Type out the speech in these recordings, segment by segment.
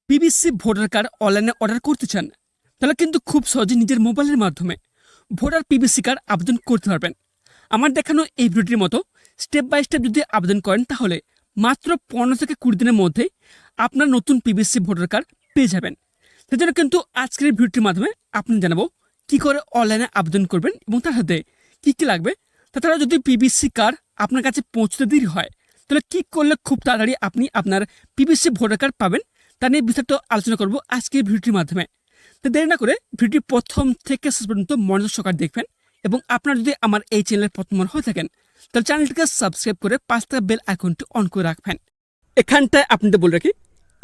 PVC voter card অনলাইনে order করতে চান, তাহলে কিন্তু খুব সহজে নিজের মোবাইলের মাধ্যমে ভোটার পিবিসি কার্ড আবেদন করতে পারবেন। আমার দেখানো এই ভিডিওটির মতো স্টেপ বাই স্টেপ যদি আবেদন করেন, তাহলে মাত্র 15 থেকে 20 দিনের মধ্যেই আপনার নতুন পিবিসি ভোটার কার্ড পেয়ে যাবেন। সেজন্য কিন্তু আজকের এই ভিডিওটির মাধ্যমে আপনি জানাবো কি করে অনলাইনে আবেদন করবেন এবং তার সাথে কী কী লাগবে। তাছাড়া যদি পিবিসি কার্ড আপনার কাছে পৌঁছতে দেরি হয়, তাহলে কী করলে খুব তাড়াতাড়ি আপনি আপনার পিবিসি ভোটার কার্ড পাবেন, তা নিয়ে বিস্তারিত আলোচনা করব আজকের ভিডিওটির মাধ্যমে। তো দেরি না করে ভিডিওটি প্রথম থেকে শেষ পর্যন্ত মনোযোগ সহকারে দেখবেন এবং আপনারা যদি আমার এই চ্যানেলের প্রথমবার হয়ে থাকেন, তাহলে চ্যানেলটিকে সাবস্ক্রাইব করে পাঁচ টাকা বেল আইকনটি অন করে রাখবেন। এখানটায় আপনাদের বলে রাখি,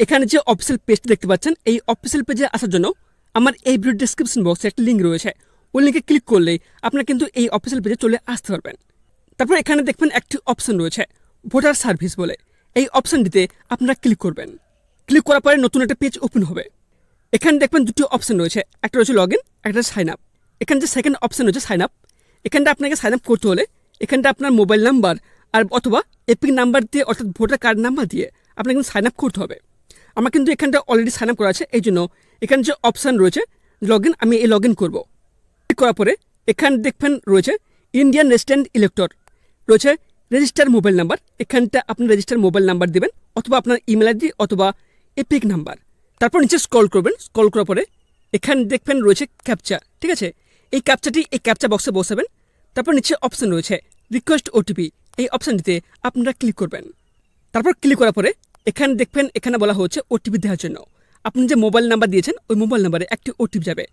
এখানে যে অফিসিয়াল পেজটি দেখতে পাচ্ছেন, এই অফিসিয়াল পেজে আসার জন্য আমার এই ভিডিও ডেসক্রিপশন বক্সে একটা লিঙ্ক রয়েছে। ওই লিঙ্কে ক্লিক করলেই আপনারা কিন্তু এই অফিসিয়াল পেজে চলে আসতে পারবেন। তারপর এখানে দেখবেন একটি অপশন রয়েছে ভোটার সার্ভিস বলে। এই অপশনটিতে আপনারা ক্লিক করবেন। ক্লিক করার পরে নতুন একটা পেজ ওপেন হবে। এখানে দেখবেন দুটো অপশন রয়েছে, একটা রয়েছে লগ ইন, একটা সাইন আপ। এখানে যে সেকেন্ড অপশন রয়েছে সাইন আপ, এখানটা আপনাকে সাইন আপ করতে হলে এখানটা আপনার মোবাইল নাম্বার আর অথবা এপিক নাম্বার দিয়ে অর্থাৎ ভোটার কার্ড নাম্বার দিয়ে আপনাকে কিন্তু সাইন আপ করতে হবে। আমার কিন্তু এখানটা অলরেডি সাইন আপ করা আছে, এই জন্য এখানে যে অপশান রয়েছে লগ ইন, আমি এই লগ ইন করবো। ক্লিক করার পরে এখানে দেখবেন রয়েছে ইন্ডিয়ান রেসিডেন্ট ইলেক্টর, রয়েছে রেজিস্টার মোবাইল নাম্বার। এখানটা আপনি রেজিস্টার মোবাইল নাম্বার দেবেন অথবা আপনার ইমেল আইডি অথবা এপিক নাম্বার। তারপর নিচে স্ক্রল করবেন। স্ক্রল করার পরে এখানে দেখবেন রয়েছে ক্যাপচা, ঠিক আছে? এই ক্যাপচা বক্সে বসাবেন। তারপর নিচে অপশান রয়েছে রিকোয়েস্ট ওটিপি, এই অপশানটিতে আপনারা ক্লিক করবেন। তারপর ক্লিক করার পরে এখানে দেখবেন এখানে বলা হচ্ছে ওটিপি দেওয়ার জন্য। আপনি যে মোবাইল নাম্বার দিয়েছেন ওই মোবাইল নাম্বারে একটি ওটিপি যাবে।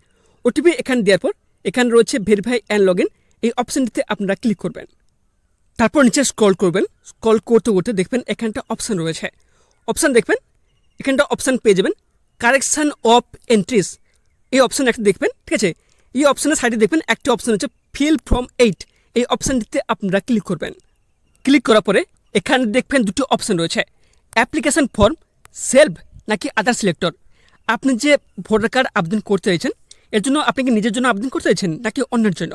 ওটিপি এখানে দেওয়ার পর এখানে রয়েছে ভেরিফাই অ্যান্ড লগ ইন, এই অপশানটিতে আপনারা ক্লিক করবেন। তারপর নিচে স্ক্রল করবেন। স্ক্রল করতে করতে দেখবেন এখানটা অপশান রয়েছে। অপশান দেখবেন এখানটা অপশান পেয়ে যাবেন কারেকশান অফ এন্ট্রিস, এই অপশান একটা দেখবেন, ঠিক আছে? এই অপশানের সাইডে দেখবেন একটি অপশান হচ্ছে ফিল ফ্রম 8, এই অপশানটিতে আপনারা ক্লিক করবেন। ক্লিক করার পরে এখানে দেখবেন দুটো অপশান রয়েছে অ্যাপ্লিকেশন ফর্ম সেলফ নাকি আদার সিলেক্টর। আপনি যে ভোটার কার্ড আবেদন করতে চাইছেন, এর জন্য আপনি কি নিজের জন্য আবেদন করতে চাইছেন নাকি অন্যের জন্য?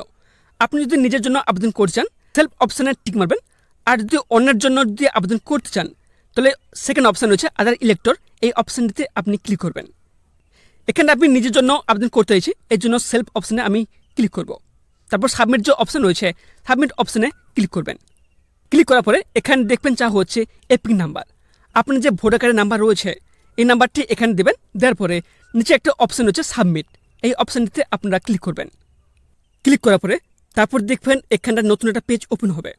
আপনি যদি নিজের জন্য আবেদন করতে চান সেলফ অপশানে টিক মারবেন, আর যদি অন্যের জন্য যদি আবেদন করতে চান তাহলে সেকেন্ড অপশান রয়েছে আদার ইলেক্টর, এই অপশানটিতে আপনি ক্লিক করবেন। এখানে আপনি নিজের জন্য আবেদন করতে চাইছি, এর জন্য সেলফ অপশানে আমি ক্লিক করব। তারপর সাবমিট যে অপশান রয়েছে সাবমিট অপশানে ক্লিক করবেন। ক্লিক করার পরে এখানে দেখবেন চা হচ্ছে এপিক নাম্বার। আপনার যে ভোটার কার্ডের নাম্বার রয়েছে এই নাম্বারটি এখানে দেবেন। দেওয়ার পরে নিচে একটা অপশান রয়েছে সাবমিট, এই অপশানটিতে আপনারা ক্লিক করবেন। ক্লিক করার পরে তারপর দেখবেন এখানটা নতুন একটা পেজ ওপেন হবে।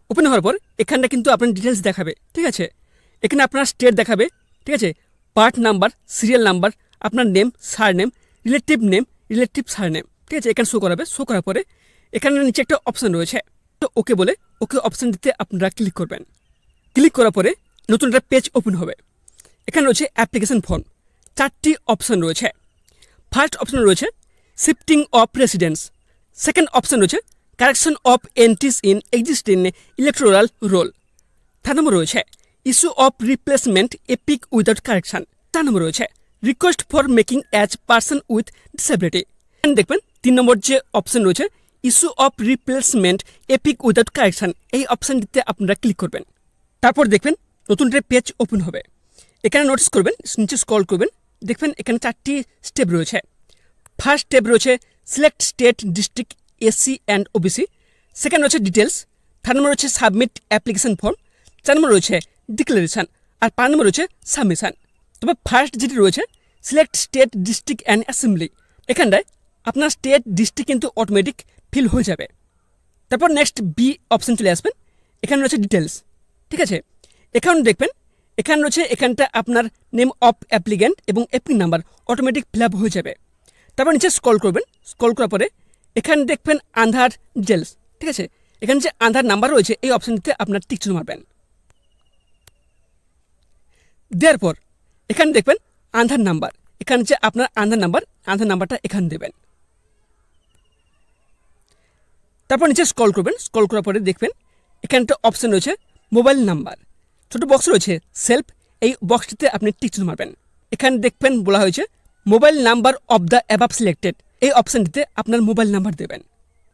ওপেন হওয়ার পর এখানটা কিন্তু আপনার ডিটেলস দেখাবে, ঠিক আছে? এখানে আপনার স্টেট দেখাবে, ঠিক আছে? পার্ট নাম্বার, সিরিয়াল নাম্বার, আপনার নেম, সার নেম, রিলেটিভ সার নেম, ঠিক আছে? এখানে শো করাবে। শো করার পরে এখানে নিচে একটা অপশান রয়েছে, তো ওকে বলে ওকে অপশান দিতে আপনারা ক্লিক করবেন। ক্লিক করার পরে নতুন একটা পেজ ওপেন হবে। এখানে রয়েছে অ্যাপ্লিকেশন ফর্ম, 4টি অপশান রয়েছে। ফার্স্ট অপশান রয়েছে shifting of residence, second option রয়েছে correction of entries in existing electoral roll, third number রয়েছে issue of replacement EPIC without correction, 4 number রয়েছে request for making as person with disability. দেখবেন 3 নম্বর যে option রয়েছে issue of replacement EPIC without correction, এই অপশানটিতে আপনারা ক্লিক করবেন। তারপর দেখবেন নতুন একটা পেজ ওপেন হবে। এখানে নোটিস করবেন, নিচে স্ক্রল করবেন, দেখবেন এখানে 4টি স্টেপ রয়েছে। ফার্স্ট স্টেপ রয়েছে select state district SC and OBC, second রয়েছে ডিটেলস, থার্ড নম্বর রয়েছে সাবমিট অ্যাপ্লিকেশন ফর্ম, 4 নম্বর রয়েছে ডিক্লারেশন, আর 5 নম্বর রয়েছে সাবমিশন। তবে ফার্স্ট যেটি রয়েছে select state district and assembly, এখানটায় আপনার স্টেট ডিস্ট্রিক্ট কিন্তু অটোমেটিক ফিল হয়ে যাবে। তারপর নেক্সট বি অপশান চলে আসবেন। এখানে রয়েছে ডিটেলস, ঠিক আছে? এখানে দেখবেন এখানে রয়েছে এখানটা আপনার নেম অফ অ্যাপ্লিক্যান্ট এবং epic number automatic fill up হয়ে যাবে। তারপর নিচে স্ক্রল করবেন। স্ক্রল করার পরে এখানে দেখবেন আধার ডিটেলস, ঠিক আছে? এখানে যে আধার নাম্বার রয়েছে এই অপশানটিতে আপনার টিক চিহ্ন মারবেন। দেওয়ার পর এখানে দেখবেন আধার নাম্বার, এখানে যে আপনার আধার নাম্বারটা এখানে দেবেন। তারপর নিচে স্ক্রল করবেন। স্ক্রল করার পরে দেখবেন এখানে একটা অপশান রয়েছে মোবাইল নাম্বার, ছোটো বক্স রয়েছে সেলফ, এই বক্সটিতে আপনি টিক চিহ্ন মারবেন। এখানে দেখবেন বলা হয়েছে mobile number of the above selected, এই অপশানটিতে আপনার মোবাইল নাম্বার দেবেন।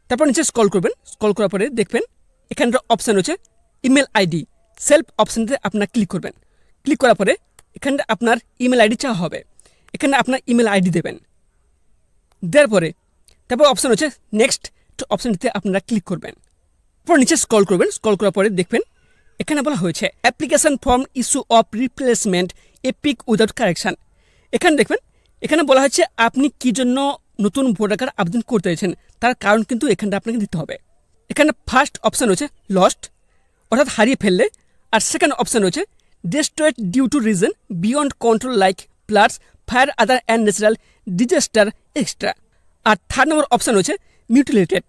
তারপর নিচে স্ক্রল করবেন। স্ক্রল করার পরে দেখবেন এখানে অপশান রয়েছে ইমেল আইডি, সেলফ অপশানটিতে আপনার ক্লিক করবেন। ক্লিক করার পরে এখানে আপনার ইমেল আইডি চাওয়া হবে। এখানে আপনার ইমেল আইডি দেবেন। দেওয়ার পরে তারপর অপশান হচ্ছে নেক্সট অপশানটিতে আপনারা ক্লিক করবেন। তারপর নিচে স্ক্রল করবেন। স্ক্রল করার পরে দেখবেন এখানে বলা হয়েছে application form issue of replacement EPIC without correction. এখানে দেখবেন এখানে বলা হয়েছে আপনি কী জন্য নতুন ভোটার কার্ড আবেদন করতে চাইছেন, তার কারণ কিন্তু এখানটা আপনাকে দিতে হবে। এখানে ফার্স্ট অপশান হচ্ছে লস্ট, অর্থাৎ হারিয়ে ফেললে। আর সেকেন্ড অপশান হচ্ছে destroyed due to reason beyond control like floods, fire, other and natural disaster extra. আর থার্ড নম্বর অপশান হচ্ছে মিউটিলেটেড।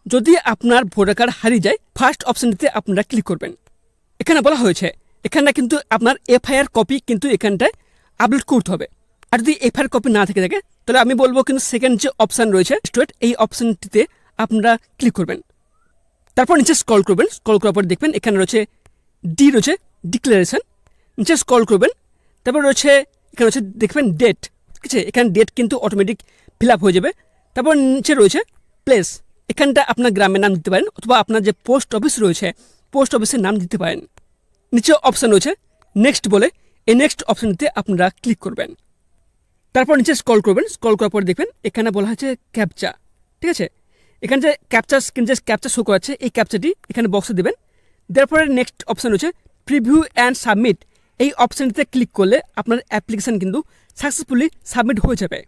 যদি আপনার ভোটার কার্ড হারিয়ে যায়, ফার্স্ট অপশানটিতে আপনারা ক্লিক করবেন। এখানে বলা হয়েছে এখানটা কিন্তু আপনার এফআইআর কপি কিন্তু এখানটায় আপলোড করতে হবে। আর যদি এফআইআর কপি না থেকে থাকে তাহলে আমি বলবো কিন্তু সেকেন্ড যে অপশান রয়েছে স্ট্রেট, এই অপশানটিতে আপনারা ক্লিক করবেন। তারপর নিচে স্ক্রল করবেন। স্ক্রল করার পর দেখবেন এখানে রয়েছে ডি রয়েছে ডিক্লারেশন। নিচে স্ক্রল করবেন। তারপর রয়েছে এখানে রয়েছে দেখবেন ডেট, ঠিক আছে। এখানে ডেট কিন্তু অটোমেটিক ফিল আপ হয়ে যাবে। তারপর নিচে রয়েছে প্লেস, এখানটা আপনার গ্রামের নাম দিতে পারেন অথবা আপনার যে পোস্ট অফিস রয়েছে পোস্ট অফিসের নাম দিতে পারেন। নিচে অপশান রয়েছে নেক্সট বলে, এই নেক্সট অপশানটিতে আপনারা ক্লিক করবেন। তারপর নিচে স্ক্রল করবেন। স্ক্রল করার পর দেখবেন এখানে বলা হয়েছে ক্যাপচা, ঠিক আছে। এখানে যে ক্যাপচা স্ক্রিন যে ক্যাপচা শো করাচ্ছে এই ক্যাপচাটি এখানে বক্সে দেবেন। তারপরে নেক্সট অপশান হচ্ছে প্রিভিউ অ্যান্ড সাবমিট। এই অপশানটিতে ক্লিক করলে আপনার অ্যাপ্লিকেশান কিন্তু সাকসেসফুলি সাবমিট হয়ে যাবে।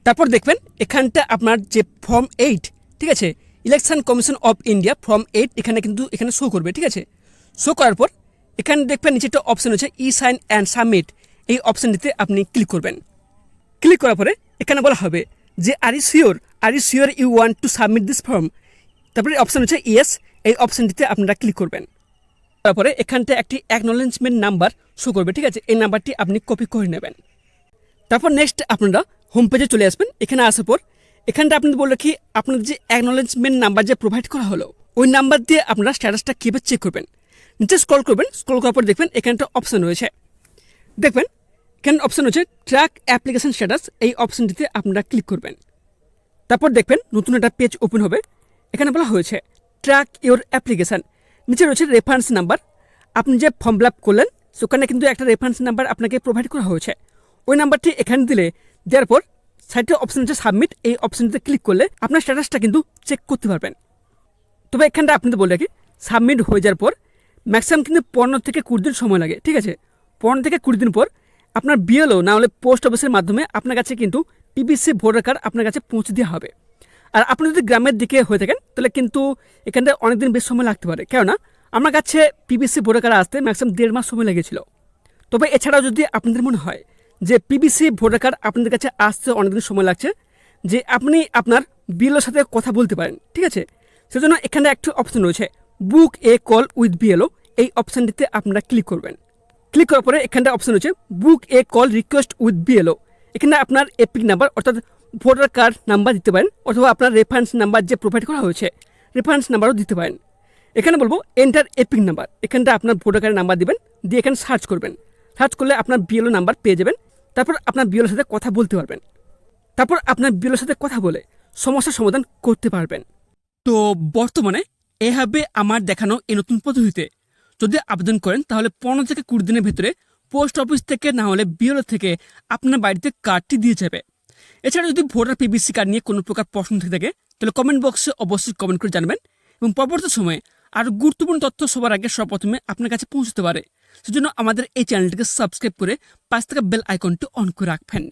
তারপর দেখবেন এখানটা আপনার যে ফর্ম 8, ঠিক আছে, election commission of India form 8 এখানে কিন্তু এখানে শো করবে, ঠিক আছে। শো করার পর এখানে দেখবেন নিচে একটা অপশান হচ্ছে ই সাইন অ্যান্ড সাবমিট। এই অপশানটিতে আপনি ক্লিক করবেন। ক্লিক করার পরে এখানে বলা হবে যে are you sure you want to submit this form. তারপরে অপশান হচ্ছে ইয়েস, এই অপশানটিতে আপনারা ক্লিক করবেন। তারপরে এখানটা একটি অ্যাকনোলেজমেন্ট নাম্বার শো করবে, ঠিক আছে। এই নাম্বারটি আপনি কপি করে নেবেন। তারপর নেক্সট আপনারা হোম পেজে চলে আসবেন। এখানে আসার পর এখানটা আপনি বললো কি আপনার যে অ্যাকনোলেজমেন্ট নাম্বার যে প্রোভাইড করা হলো ওই নাম্বার দিয়ে আপনারা স্ট্যাটাসটা কীভাবে চেক করবেন। নিচে স্ক্রল করবেন। স্ক্রল করার পর দেখবেন এখানটা অপশান রয়েছে, দেখবেন এখানে অপশান হচ্ছে ট্র্যাক অ্যাপ্লিকেশন স্ট্যাটাস। এই অপশানটিতে আপনারা ক্লিক করবেন। তারপর দেখবেন নতুন একটা পেজ ওপেন হবে। এখানে বলা হয়েছে ট্র্যাক ইওর অ্যাপ্লিকেশান। নিচে রয়েছে রেফারেন্স নাম্বার। আপনি যে ফর্ম ফিল আপ করলেন সেখানে কিন্তু একটা রেফারেন্স নাম্বার আপনাকে প্রোভাইড করা হয়েছে। ওই নাম্বারটি এখানে দেওয়ার পর সাইডে অপশান হচ্ছে সাবমিট। এই অপশানটিতে ক্লিক করলে আপনার স্ট্যাটাসটা কিন্তু চেক করতে পারবেন। তবে এখানটা আপনাদের বলে রাখি সাবমিট হয়ে যাওয়ার পর ম্যাক্সিমাম কিন্তু 15 থেকে 20 দিন সময় লাগে, ঠিক আছে। 15 থেকে 20 দিন পর আপনার বিএলও না হলে পোস্ট অফিসের মাধ্যমে আপনার কাছে কিন্তু পিবিসি ভোটার কার্ড আপনার কাছে পৌঁছে দেওয়া হবে। আর আপনি যদি গ্রামের দিকে হয়ে থাকেন তাহলে কিন্তু এখানটা অনেকদিন বেশ সময় লাগতে পারে, কেননা আমার কাছে পিবিসি ভোটার কার্ড আসতে ম্যাক্সিমাম 1.5 মাস সময় লেগেছিল। তবে এছাড়াও যদি আপনাদের মনে হয় যে পিবিসি ভোটার কার্ড আপনাদের কাছে আসতে অনেকদিন সময় লাগছে, যে আপনি আপনার বিএলওর সাথে কথা বলতে পারেন, ঠিক আছে, সেজন্য এখানে একটা অপশন রয়েছে বুক এ কল উইথ বিএলও। এই অপশানটিতে আপনারা ক্লিক করবেন। ক্লিক করার পরে এখানটা অপশন হচ্ছে বুক এ কল রিকোয়েস্ট উইথ বিএলও। এখানে আপনার এপিক নাম্বার অর্থাৎ ভোটার কার্ড নাম্বার দিতে পারেন অথবা আপনার রেফারেন্স নাম্বার যে প্রোভাইড করা হয়েছে রেফারেন্স নাম্বারও দিতে পারেন। এখানে বলবো এন্টার এপিক নাম্বার। এখানটা আপনার ভোটার কার্ডের নাম্বার দিবেন, দিয়ে এখানে সার্চ করবেন। সার্চ করলে আপনার বিএলও নাম্বার পেয়ে যাবেন। তারপর আপনার বিএলওর সাথে কথা বলতে পারবেন। তারপর আপনার বিএলওর সাথে কথা বলে সমস্যার সমাধান করতে পারবেন। তো বর্তমানে এভাবে আমার দেখানো এই নতুন পদ্ধতিতে যদি আবেদন করেন তাহলে 15 থেকে 20 দিনের ভেতরে পোস্ট অফিস থেকে না হলে বিএলও থেকে আপনার বাড়িতে কার্ডটি দিয়ে যাবে। এছাড়া যদি ভোটার পিবিসি কার্ড নিয়ে কোনো প্রকার প্রশ্ন থেকে থাকে তাহলে কমেন্ট বক্সে অবশ্যই কমেন্ট করে জানাবেন এবং পরবর্তী সময়ে আরও গুরুত্বপূর্ণ তথ্য সবার আগে সর্বপ্রথমে আপনার কাছে পৌঁছতে পারে। সেজন্য আমাদের এই চ্যানেলটিকে সাবস্ক্রাইব করে পাশ থেকে বেল আইকনটি অন করে রাখবেন।